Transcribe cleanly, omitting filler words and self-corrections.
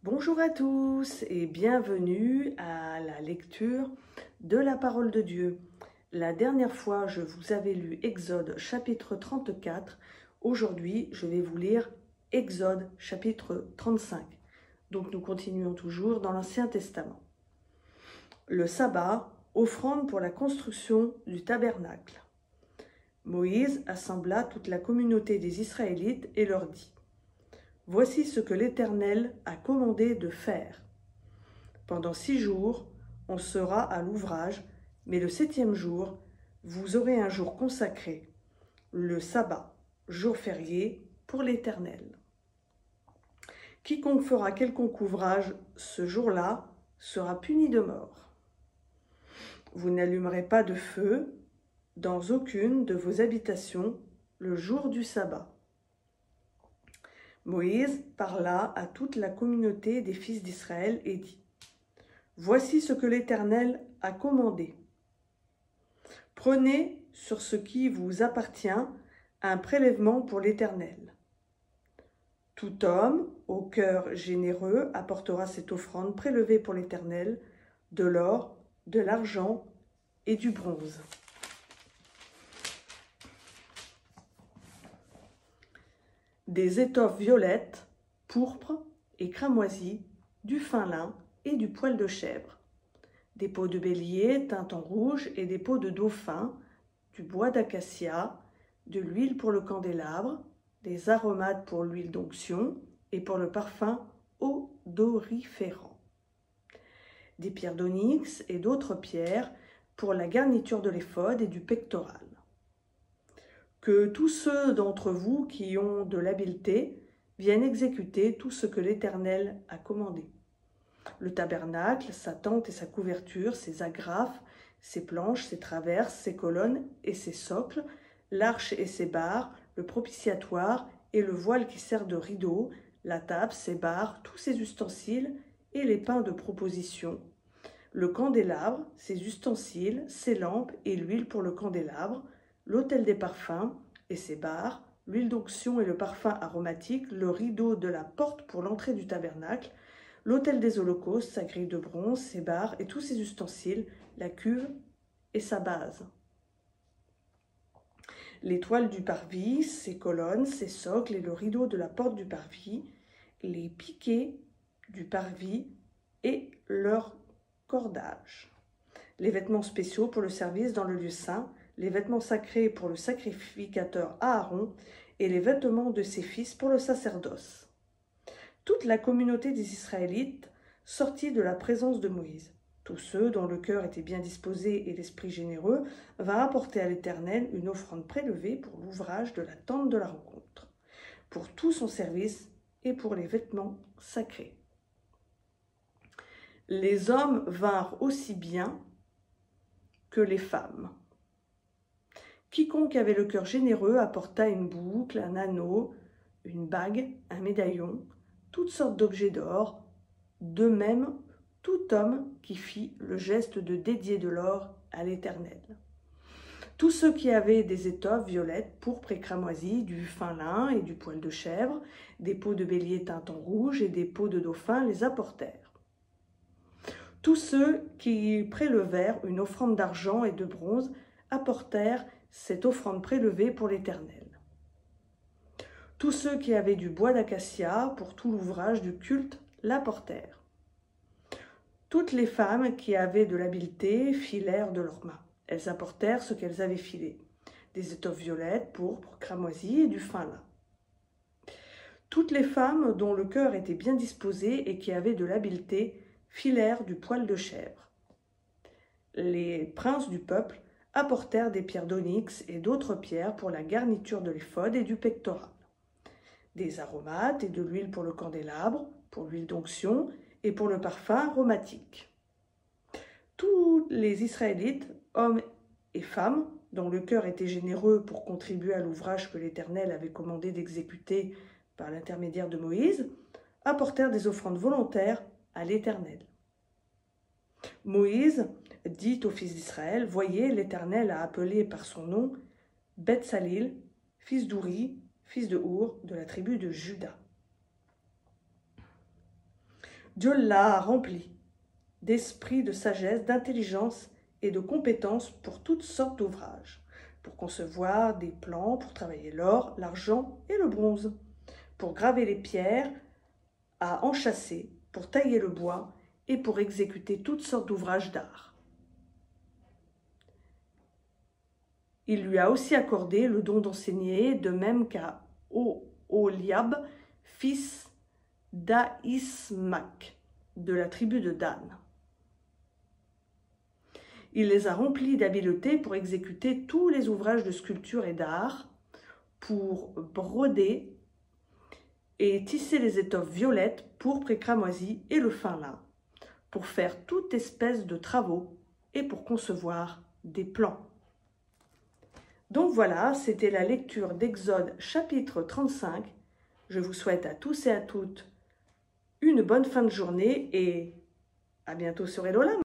Bonjour à tous et bienvenue à la lecture de la parole de Dieu. La dernière fois, je vous avais lu Exode chapitre 34. Aujourd'hui, je vais vous lire Exode chapitre 35. Donc nous continuons toujours dans l'Ancien Testament. Le sabbat, offrande pour la construction du tabernacle. Moïse assembla toute la communauté des Israélites et leur dit: Voici ce que l'Éternel a commandé de faire. Pendant 6 jours, on sera à l'ouvrage, mais le 7e jour, vous aurez un jour consacré, le sabbat, jour férié pour l'Éternel. Quiconque fera quelconque ouvrage ce jour-là sera puni de mort. Vous n'allumerez pas de feu dans aucune de vos habitations le jour du sabbat. Moïse parla à toute la communauté des fils d'Israël et dit: Voici ce que l'Éternel a commandé. Prenez sur ce qui vous appartient un prélèvement pour l'Éternel. Tout homme au cœur généreux apportera cette offrande prélevée pour l'Éternel, de l'or, de l'argent et du bronze. Des étoffes violettes, pourpres et cramoisies, du fin lin et du poil de chèvre, des peaux de bélier teintes en rouge et des peaux de dauphin, du bois d'acacia, de l'huile pour le candélabre, des aromates pour l'huile d'onction et pour le parfum odoriférant, des pierres d'onyx et d'autres pierres pour la garniture de l'éphod et du pectoral. Que tous ceux d'entre vous qui ont de l'habileté viennent exécuter tout ce que l'Éternel a commandé. Le tabernacle, sa tente et sa couverture, ses agrafes, ses planches, ses traverses, ses colonnes et ses socles, l'arche et ses barres, le propitiatoire et le voile qui sert de rideau, la table, ses barres, tous ses ustensiles et les pains de proposition, le candélabre, ses ustensiles, ses lampes et l'huile pour le candélabre, l'autel des parfums et ses barres, l'huile d'onction et le parfum aromatique, le rideau de la porte pour l'entrée du tabernacle, l'autel des holocaustes, sa grille de bronze, ses barres et tous ses ustensiles, la cuve et sa base. Les toiles du parvis, ses colonnes, ses socles et le rideau de la porte du parvis, les piquets du parvis et leur cordage. Les vêtements spéciaux pour le service dans le lieu saint, les vêtements sacrés pour le sacrificateur Aaron et les vêtements de ses fils pour le sacerdoce. Toute la communauté des Israélites sortit de la présence de Moïse. Tous ceux dont le cœur était bien disposé et l'esprit généreux vinrent apporter à l'Éternel une offrande prélevée pour l'ouvrage de la tente de la rencontre, pour tout son service et pour les vêtements sacrés. Les hommes vinrent aussi bien que les femmes. Quiconque avait le cœur généreux apporta une boucle, un anneau, une bague, un médaillon, toutes sortes d'objets d'or, de même tout homme qui fit le geste de dédier de l'or à l'Éternel. Tous ceux qui avaient des étoffes violettes, pourpres et cramoisies, du fin lin et du poil de chèvre, des peaux de bélier teintes en rouge et des peaux de dauphin les apportèrent. Tous ceux qui prélevèrent une offrande d'argent et de bronze apportèrent cette offrande prélevée pour l'Éternel. Tous ceux qui avaient du bois d'acacia pour tout l'ouvrage du culte l'apportèrent. Toutes les femmes qui avaient de l'habileté filèrent de leurs mains. Elles apportèrent ce qu'elles avaient filé, des étoffes violettes, pourpres, cramoisies et du fin lin. Toutes les femmes dont le cœur était bien disposé et qui avaient de l'habileté filèrent du poil de chèvre. Les princes du peuple apportèrent des pierres d'onyx et d'autres pierres pour la garniture de l'éphod et du pectoral, des aromates et de l'huile pour le candélabre, pour l'huile d'onction et pour le parfum aromatique. Tous les Israélites, hommes et femmes, dont le cœur était généreux pour contribuer à l'ouvrage que l'Éternel avait commandé d'exécuter par l'intermédiaire de Moïse, apportèrent des offrandes volontaires à l'Éternel. Moïse dit aux fils d'Israël: Voyez, l'Éternel a appelé par son nom Betsalil, fils d'Ouri, fils de Our, de la tribu de Juda. Dieu l'a rempli d'esprit, de sagesse, d'intelligence et de compétences pour toutes sortes d'ouvrages, pour concevoir des plans, pour travailler l'or, l'argent et le bronze, pour graver les pierres à enchâsser, pour tailler le bois et pour exécuter toutes sortes d'ouvrages d'art. Il lui a aussi accordé le don d'enseigner, de même qu'à Oholiab, fils d'Ahismac, de la tribu de Dan. Il les a remplis d'habileté pour exécuter tous les ouvrages de sculpture et d'art, pour broder et tisser les étoffes violettes, pourpre et cramoisies et le fin lin, pour faire toute espèce de travaux et pour concevoir des plans. Donc voilà, c'était la lecture d'Exode chapitre 35. Je vous souhaite à tous et à toutes une bonne fin de journée et à bientôt sur Elolam.